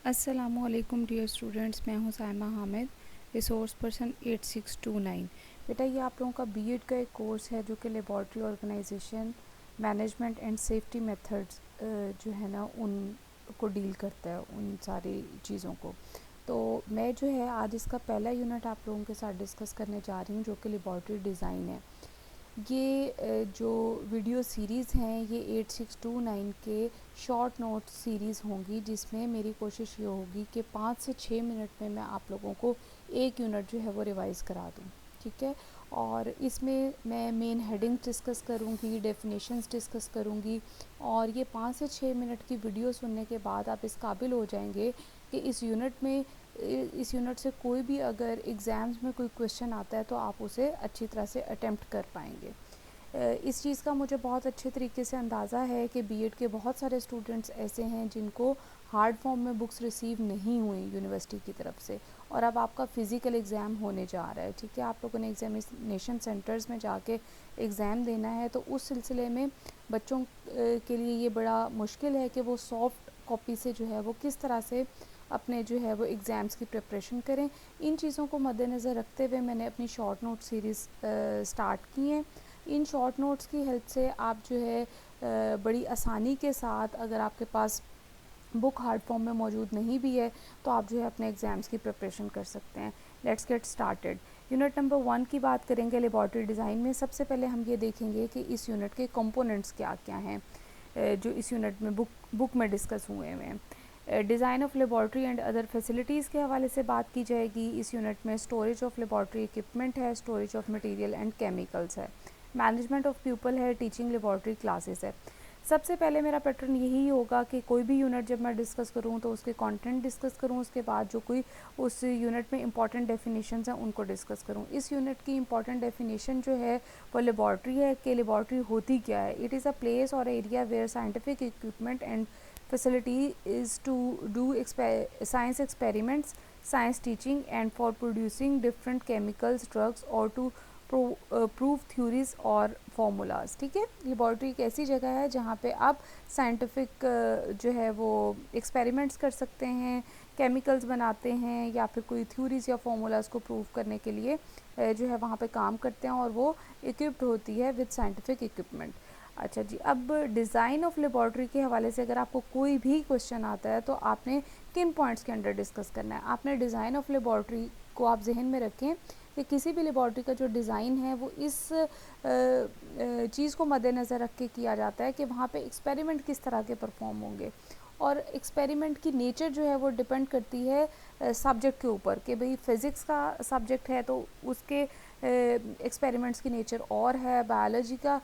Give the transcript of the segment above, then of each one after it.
अस्सलामुअलैकुम dear students, मैं हूं साइमा हामिद, रिसोर्स पर्सन 8629। बेटा, ये आप लोगों का बीएड का एक कोर्स है जो कि laboratory organisation, management and safety methods जो है ना उनको डील करता है, उन सारी चीज़ों को। तो मैं जो है आज इसका पहला यूनिट आप लोगों के साथ डिस्कस करने जा रही हूँ जो कि लेबॉर्ट्री डिज़ाइन है। ये जो वीडियो सीरीज़ हैं ये 8629 के शॉर्ट नोट सीरीज़ होंगी, जिसमें मेरी कोशिश ये होगी कि 5 से 6 मिनट में मैं आप लोगों को एक यूनिट जो है वो रिवाइज़ करा दूँ। ठीक है, और इसमें मैं मेन हेडिंग्स डिस्कस करूँगी, डेफिनेशंस डिस्कस करूँगी, और ये 5 से 6 मिनट की वीडियो सुनने के बाद आप इस काबिल हो जाएंगे कि इस यूनिट से कोई भी अगर एग्ज़ाम्स में कोई क्वेश्चन आता है तो आप उसे अच्छी तरह से अटेम्प्ट कर पाएंगे। इस चीज़ का मुझे बहुत अच्छे तरीके से अंदाज़ा है कि बीएड के बहुत सारे स्टूडेंट्स ऐसे हैं जिनको हार्ड फॉर्म में बुक्स रिसीव नहीं हुई यूनिवर्सिटी की तरफ से, और अब आपका फ़िज़िकल एग्ज़ाम होने जा रहा है। ठीक है, आप लोगों ने एग्जामिनेशन सेंटर्स में जाके एग्ज़ाम देना है, तो उस सिलसिले में बच्चों के लिए ये बड़ा मुश्किल है कि वो सॉफ्ट कॉपी से जो है वो किस तरह से अपने जो है वो एग्ज़ाम्स की प्रिपरेशन करें। इन चीज़ों को मद्देनज़र रखते हुए मैंने अपनी शॉर्ट नोट सीरीज़ स्टार्ट की हैं। इन शॉर्ट नोट्स की हेल्प से आप जो है बड़ी आसानी के साथ, अगर आपके पास बुक हार्ड फॉर्म में मौजूद नहीं भी है, तो आप जो है अपने एग्ज़ाम्स की प्रिपरेशन कर सकते हैं। Let's get started. Unit number 1 की बात करेंगे लेबॉर्ट्री डिज़ाइन में। सबसे पहले हम ये देखेंगे कि इस यूनिट के कंपोनेंट्स क्या क्या हैं जो इस यूनिट में बुक में डिस्कस हुए हैं। Design of laboratory and other facilities के हवाले से बात की जाएगी। इस यूनिट में स्टोरेज ऑफ लेबॉर्ट्री इक्विपमेंट है, storage of material and chemicals है, मैनेजमेंट ऑफ पीपल है, टीचिंग लेबॉर्ट्री क्लासेस है। सबसे पहले मेरा पैटर्न यही होगा कि कोई भी यूनिट जब मैं डिस्कस करूँ तो उसके कंटेंट डिस्कस करूँ, उसके बाद जो कोई उस यूनिट में इंपॉर्टेंट डेफिनेशंस हैं उनको डिस्कस करूँ। इस यूनिट की इंपॉर्टेंट डेफिनेशन जो है वो लेबॉर्ट्री है कि लेबॉर्ट्री होती क्या है। इट इज़ अ प्लेस और area where scientific equipment and facility is to do science experiments, science teaching, and for producing different chemicals, drugs, or to prove theories और फार्मूलाज। ठीक है, लेबॉर्ट्री एक ऐसी जगह है जहाँ पे आप साइंटिफिक जो है वो एक्सपेरिमेंट्स कर सकते हैं, केमिकल्स बनाते हैं, या फिर कोई थ्योरीज या फार्मूलाज को प्रूव करने के लिए जो है वहाँ पे काम करते हैं, और वो इक्विप्ड होती है विद साइंटिफिक इक्विपमेंट। अच्छा जी, अब डिज़ाइन ऑफ लेबॉर्ट्री के हवाले से अगर आपको कोई भी क्वेश्चन आता है तो आपने किन पॉइंट्स के अंडर डिस्कस करना है। आपने डिज़ाइन ऑफ लेबॉर्ट्री को आप जहन में रखें कि किसी भी लेबॉर्ट्री का जो डिज़ाइन है वो इस चीज़ को मद्देनज़र रख के किया जाता है कि वहाँ पे एक्सपेरिमेंट किस तरह के परफॉर्म होंगे, और एक्सपेरिमेंट की नेचर जो है वो डिपेंड करती है सब्जेक्ट के ऊपर कि भाई फ़िज़िक्स का सब्जेक्ट है तो उसके एक्सपेरिमेंट्स की नेचर और है, बायोलॉजी का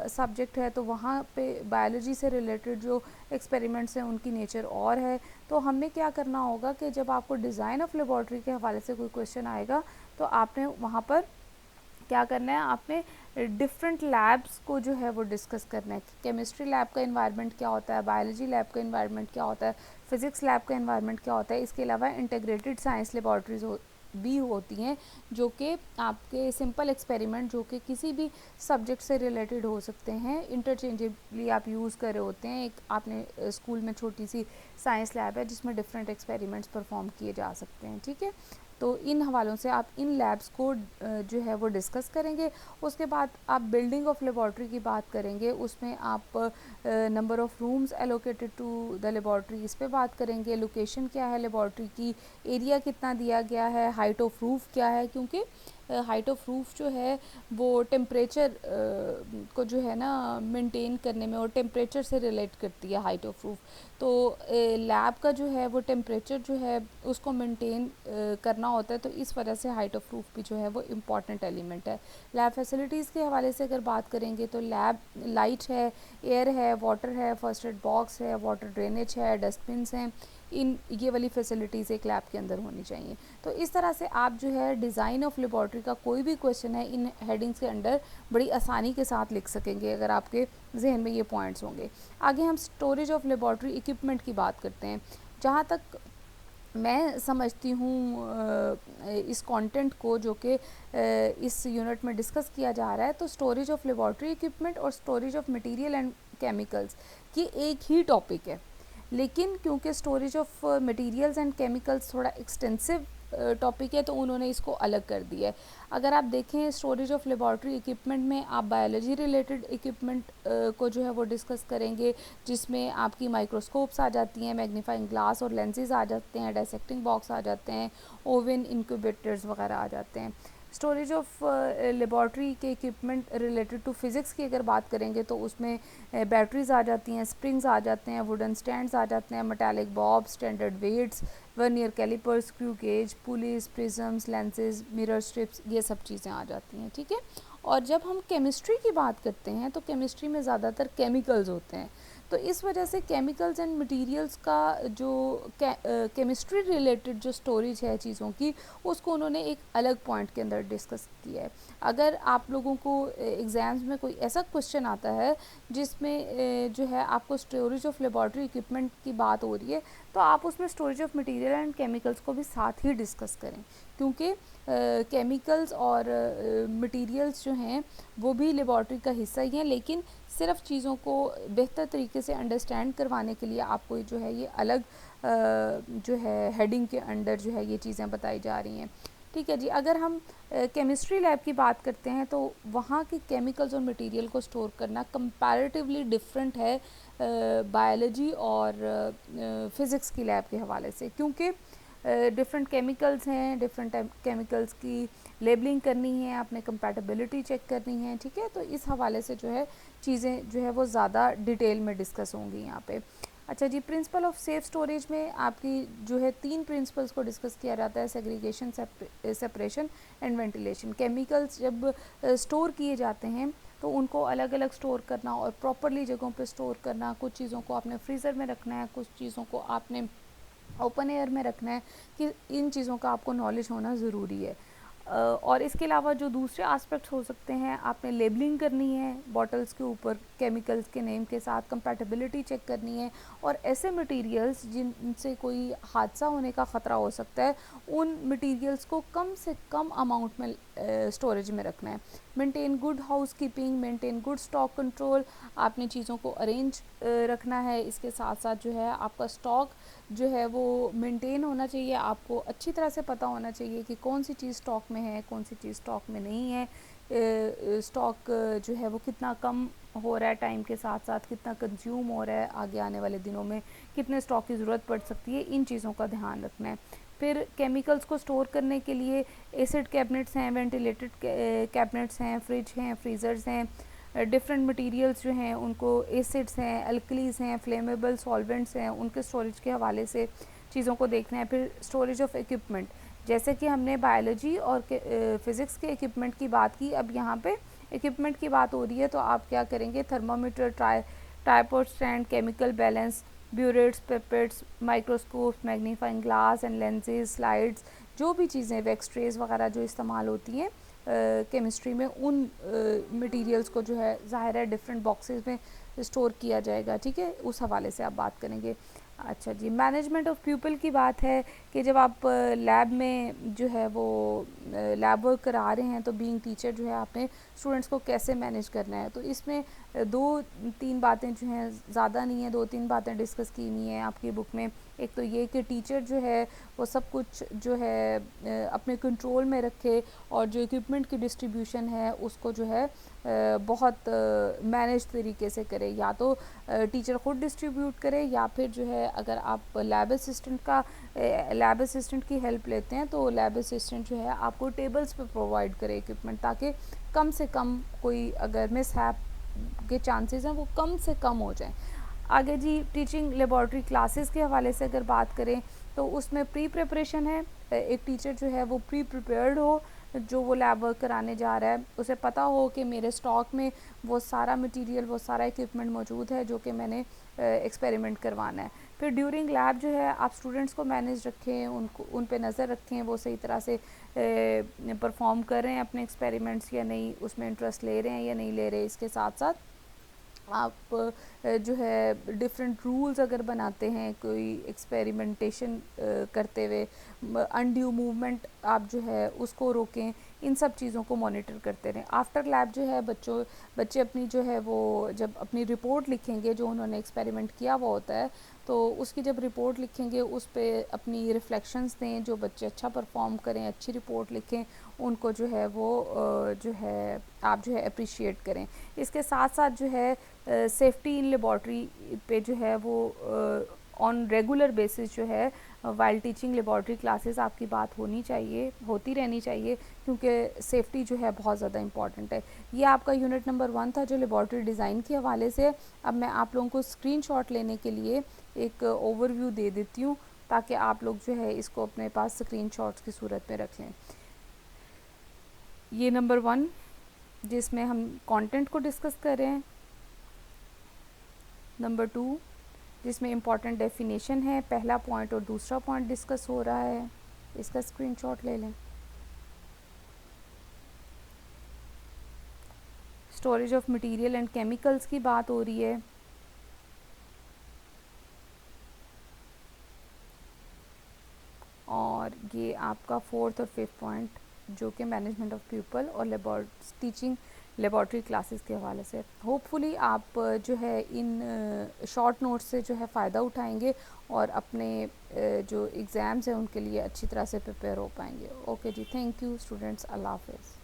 सब्जेक्ट है तो वहाँ पे बायोलॉजी से रिलेटेड जो एक्सपेरिमेंट्स हैं उनकी नेचर और है। तो हमें क्या करना होगा कि जब आपको डिज़ाइन ऑफ लेबॉर्ट्री के हवाले से कोई क्वेश्चन आएगा तो आपने वहाँ पर क्या करना है, आपने डिफरेंट लैब्स को जो है वो डिस्कस करना है। केमिस्ट्री लैब का इन्वायरमेंट क्या होता है, बायोलॉजी लैब का इन्वायरमेंट क्या होता है, फिज़िक्स लैब का इन्वायरमेंट क्या होता है। इसके अलावा इंटीग्रेटेड साइंस लेबॉर्ट्रीज भी होती हैं जो कि आपके सिंपल एक्सपेरिमेंट जो कि किसी भी सब्जेक्ट से रिलेटेड हो सकते हैं, इंटरचेंजेबली आप यूज़ कर रहे होते हैं। एक आपने स्कूल में छोटी सी साइंस लैब है जिसमें डिफरेंट एक्सपेरिमेंट्स परफॉर्म किए जा सकते हैं। ठीक है, तो इन हवालों से आप इन लैब्स को जो है वो डिस्कस करेंगे। उसके बाद आप बिल्डिंग ऑफ लेबॉर्ट्री की बात करेंगे, उसमें आप number of rooms allocated to the laboratory इस पे बात करेंगे, लोकेशन क्या है लेबॉर्ट्री की, एरिया कितना दिया गया है, हाइट ऑफ रूफ क्या है, क्योंकि हाइट ऑफ रूफ जो है वो टेम्परेचर को जो है ना मेंटेन करने में और टेम्परेचर से रिलेट करती है हाइट ऑफ रूफ। तो लैब का जो है वो टेम्परेचर जो है उसको मेंटेन करना होता है, तो इस वजह से हाइट ऑफ रूफ भी जो है वो इम्पॉर्टेंट एलिमेंट है। लैब फैसिलिटीज़ के हवाले से अगर बात करेंगे तो लैब लाइट है, एयर है, वाटर है, फर्स्ट एड बॉक्स है, वाटर ड्रेनेज है, डस्टबिन्स हैं, ये वाली फैसिलिटीज़ एक लैब के अंदर होनी चाहिए। तो इस तरह से आप जो है डिज़ाइन ऑफ लेबॉर्ट्री का कोई भी क्वेश्चन है इन हेडिंग्स के अंडर बड़ी आसानी के साथ लिख सकेंगे अगर आपके जहन में ये पॉइंट्स होंगे। आगे हम स्टोरेज ऑफ लेबॉर्ट्री इक्विपमेंट की बात करते हैं। जहाँ तक मैं समझती हूँ इस कंटेंट को जो कि इस यूनिट में डिस्कस किया जा रहा है, तो स्टोरेज ऑफ लेबॉर्ट्री इक्विपमेंट और storage of material and chemicals ये एक ही टॉपिक है, लेकिन क्योंकि storage of materials and chemicals थोड़ा एक्सटेंसिव टॉपिक है तो उन्होंने इसको अलग कर दिया है। अगर आप देखें स्टोरेज ऑफ लेबॉर्ट्री इक्विपमेंट में आप बायोलॉजी रिलेटेड इक्विपमेंट को जो है वो डिस्कस करेंगे, जिसमें आपकी माइक्रोस्कोप्स आ जाती हैं, मैग्नीफाइंग ग्लास और लेंसेज आ जाते हैं, डाइसेक्टिंग बॉक्स आ जाते हैं, ओवन, इंक्यूबेटर्स वगैरह आ जाते हैं। स्टोरेज ऑफ लेबॉर्ट्री के इक्विपमेंट रिलेटेड टू फिज़िक्स की अगर बात करेंगे तो उसमें बैटरीज आ जाती हैं, स्प्रिंग्स आ जाते हैं, वुडन स्टैंड्स आ जाते हैं, metallic bob, standard weights, vernier callipers, screw gauge, pulleys, prisms, lenses, mirror strips, ये सब चीज़ें आ जाती हैं। ठीक है। और जब हम केमिस्ट्री की बात करते हैं तो केमिस्ट्री में ज़्यादातर केमिकल्स होते हैं, तो इस वजह से केमिकल्स एंड मटेरियल्स का जो केमिस्ट्री रिलेटेड जो स्टोरेज है चीज़ों की, उसको उन्होंने एक अलग पॉइंट के अंदर डिस्कस किया है। अगर आप लोगों को एग्ज़ाम्स में कोई ऐसा क्वेश्चन आता है जिसमें जो है आपको स्टोरेज ऑफ लेबॉर्ट्री इक्विपमेंट की बात हो रही है, तो आप उसमें storage of material and chemicals को भी साथ ही डिस्कस करें, क्योंकि केमिकल्स और मटेरियल्स जो हैं वो भी लेबॉर्ट्री का हिस्सा ही हैं, लेकिन सिर्फ चीज़ों को बेहतर तरीके से अंडरस्टैंड करवाने के लिए आपको जो है ये अलग जो है हेडिंग के अंडर जो है ये चीज़ें बताई जा रही हैं। ठीक है जी। अगर हम केमिस्ट्री लैब की बात करते हैं तो वहाँ के केमिकल्स और मटेरियल को स्टोर करना कंपैरेटिवली डिफरेंट है बायोलॉजी और फिज़िक्स की लैब के हवाले से, क्योंकि डिफरेंट केमिकल्स हैं, डिफरेंट केमिकल्स की लेबलिंग करनी है, आपने कंपैटिबिलिटी चेक करनी है। ठीक है। तो इस हवाले से जो है चीज़ें जो है वो ज़्यादा डिटेल में डिस्कस होंगी यहाँ पे। अच्छा जी। प्रिंसिपल ऑफ सेफ स्टोरेज में आपकी जो है 3 प्रिंसिपल्स को डिस्कस किया जाता है, segregation, separation and ventilation. Chemicals जब स्टोर किए जाते हैं तो उनको अलग अलग स्टोर करना और प्रॉपरली जगहों पे स्टोर करना, कुछ चीज़ों को आपने फ्रीज़र में रखना है, कुछ चीज़ों को आपने ओपन एयर में रखना है, कि इन चीज़ों का आपको नॉलेज होना ज़रूरी है। और इसके अलावा जो दूसरे एस्पेक्ट्स हो सकते हैं, आपने लेबलिंग करनी है बॉटल्स के ऊपर केमिकल्स के नेम के साथ, कंपैटिबिलिटी चेक करनी है, और ऐसे मटेरियल्स जिनसे कोई हादसा होने का ख़तरा हो सकता है उन मटेरियल्स को कम से कम अमाउंट में स्टोरेज में रखना है। Maintain good house keeping, maintain good stock control, आपने चीज़ों को अरेंज रखना है। इसके साथ साथ जो है आपका स्टॉक जो है वो मेंटेन होना चाहिए, आपको अच्छी तरह से पता होना चाहिए कि कौन सी चीज़ स्टॉक में है, कौन सी चीज़ स्टॉक में नहीं है, स्टॉक जो है वो कितना कम हो रहा है टाइम के साथ साथ, कितना कंज्यूम हो रहा है, आगे आने वाले दिनों में कितने स्टॉक की ज़रूरत पड़ सकती है, इन चीज़ों का ध्यान रखना है। फिर केमिकल्स को स्टोर करने के लिए एसिड कैबिनेट्स हैं, वेंटिलेटेड कैबिनेट्स हैं, फ्रिज हैं, फ्रीज़र्स हैं, डिफरेंट मटेरियल्स जो हैं उनको एसिड्स हैं, अल्कलीज हैं, फ्लेमेबल सॉल्वेंट्स हैं, उनके स्टोरेज के हवाले से चीज़ों को देखना है। फिर स्टोरेज ऑफ इक्विपमेंट, जैसे कि हमने बायोलॉजी और फिज़िक्स के इक्विपमेंट की बात की, अब यहाँ पे इक्विपमेंट की बात हो रही है तो आप क्या करेंगे, thermometer, tripod stand, chemical balance, burettes, pipettes, microscopes, magnifying glass and lenses, slides, जो भी चीज़ें वैक्स ट्रेस वगैरह जो इस्तेमाल होती हैं केमिस्ट्री में, उन मटेरियल्स को जो है ज़ाहिर है डिफरेंट बॉक्सेस में स्टोर किया जाएगा। ठीक है। उस हवाले से आप बात करेंगे। अच्छा जी। मैनेजमेंट ऑफ पीपल की बात है कि जब आप लैब में जो है वो लैब वर्क करा रहे हैं तो बीइंग टीचर जो है आपने स्टूडेंट्स को कैसे मैनेज करना है, तो इसमें 2-3 बातें जो हैं, ज़्यादा नहीं है, 2-3 बातें डिस्कस की हुई हैं आपकी बुक में। एक तो ये कि टीचर जो है वो सब कुछ जो है अपने कंट्रोल में रखे, और जो इक्विपमेंट की डिस्ट्रीब्यूशन है उसको जो है बहुत मैनेज तरीके से करे, या तो टीचर ख़ुद डिस्ट्रीब्यूट करे, या फिर जो है अगर आप लैब असिस्टेंट की हेल्प लेते हैं तो लैब असिस्टेंट जो है आपको टेबल्स पे प्रोवाइड करे इक्विपमेंट, ताकि कम से कम कोई अगर मिसहैप के चांसेस हैं वो कम से कम हो जाएं। आगे जी, टीचिंग लेबॉर्ट्री क्लासेस के हवाले से अगर बात करें तो उसमें प्री प्रिपरेशन है। एक टीचर जो है वो प्री प्रिपेयर्ड हो, जो वो लैब वर्क कराने जा रहा है उसे पता हो कि मेरे स्टॉक में वो सारा मटेरियल, वो सारा इक्विपमेंट मौजूद है जो कि मैंने एक्सपेरिमेंट करवाना है। फिर ड्यूरिंग लैब जो है आप स्टूडेंट्स को मैनेज रखें, उनको उन पे नज़र रखें, वो सही तरह से परफॉर्म कर रहे हैं अपने एक्सपेरिमेंट्स या नहीं, उसमें इंटरेस्ट ले रहे हैं या नहीं ले रहे। इसके साथ साथ आप जो है डिफरेंट रूल्स अगर बनाते हैं कोई एक्सपेरिमेंटेशन करते हुए, अनड्यू मूवमेंट आप जो है उसको रोकें। इन सब चीज़ों को मॉनिटर करते रहें। आफ्टर लैब जो है बच्चे अपनी जो है वो जब अपनी रिपोर्ट लिखेंगे, जो उन्होंने एक्सपेरिमेंट किया हुआ होता है, तो उसकी जब रिपोर्ट लिखेंगे उस पर अपनी रिफ्लेक्शंस दें। जो बच्चे अच्छा परफॉर्म करें, अच्छी रिपोर्ट लिखें, उनको जो है वो जो है आप जो है अप्रिशिएट करें। इसके साथ साथ जो है सेफ्टी इन लेबॉर्ट्री पे जो है वो ऑन रेगुलर बेसिस जो है वाइल टीचिंग लेबॉर्ट्री क्लासेस आपकी बात होती रहनी चाहिए, क्योंकि सेफ्टी जो है बहुत ज़्यादा इंपॉर्टेंट है। ये आपका यूनिट नंबर 1 था जो लेबॉर्ट्री डिज़ाइन के हवाले से। अब मैं आप लोगों को स्क्रीनशॉट लेने के लिए एक ओवरव्यू दे देती हूँ, ताकि आप लोग जो है इसको अपने पास स्क्रीनशॉट्स की सूरत में रख लें। ये नंबर 1 जिसमें हम कंटेंट को डिस्कस कर रहे हैं। नंबर 2 जिसमें इम्पॉर्टेंट डेफिनेशन है, पहला पॉइंट और दूसरा पॉइंट डिस्कस हो रहा है। इसका स्क्रीनशॉट ले लें। Storage of material and chemicals की बात हो रही है। और ये आपका 4th और 5th पॉइंट जो कि मैनेजमेंट ऑफ पीपल और टीचिंग लेबॉर्ट्री क्लासेस के हवाले से। होपफुली आप जो है इन शॉर्ट नोट्स से जो है फ़ायदा उठाएंगे और अपने जो एग्ज़ाम्स हैं उनके लिए अच्छी तरह से प्रिपेयर हो पाएंगे। ओके जी, थैंक यू स्टूडेंट्स, अल्लाह हाफ़िज़।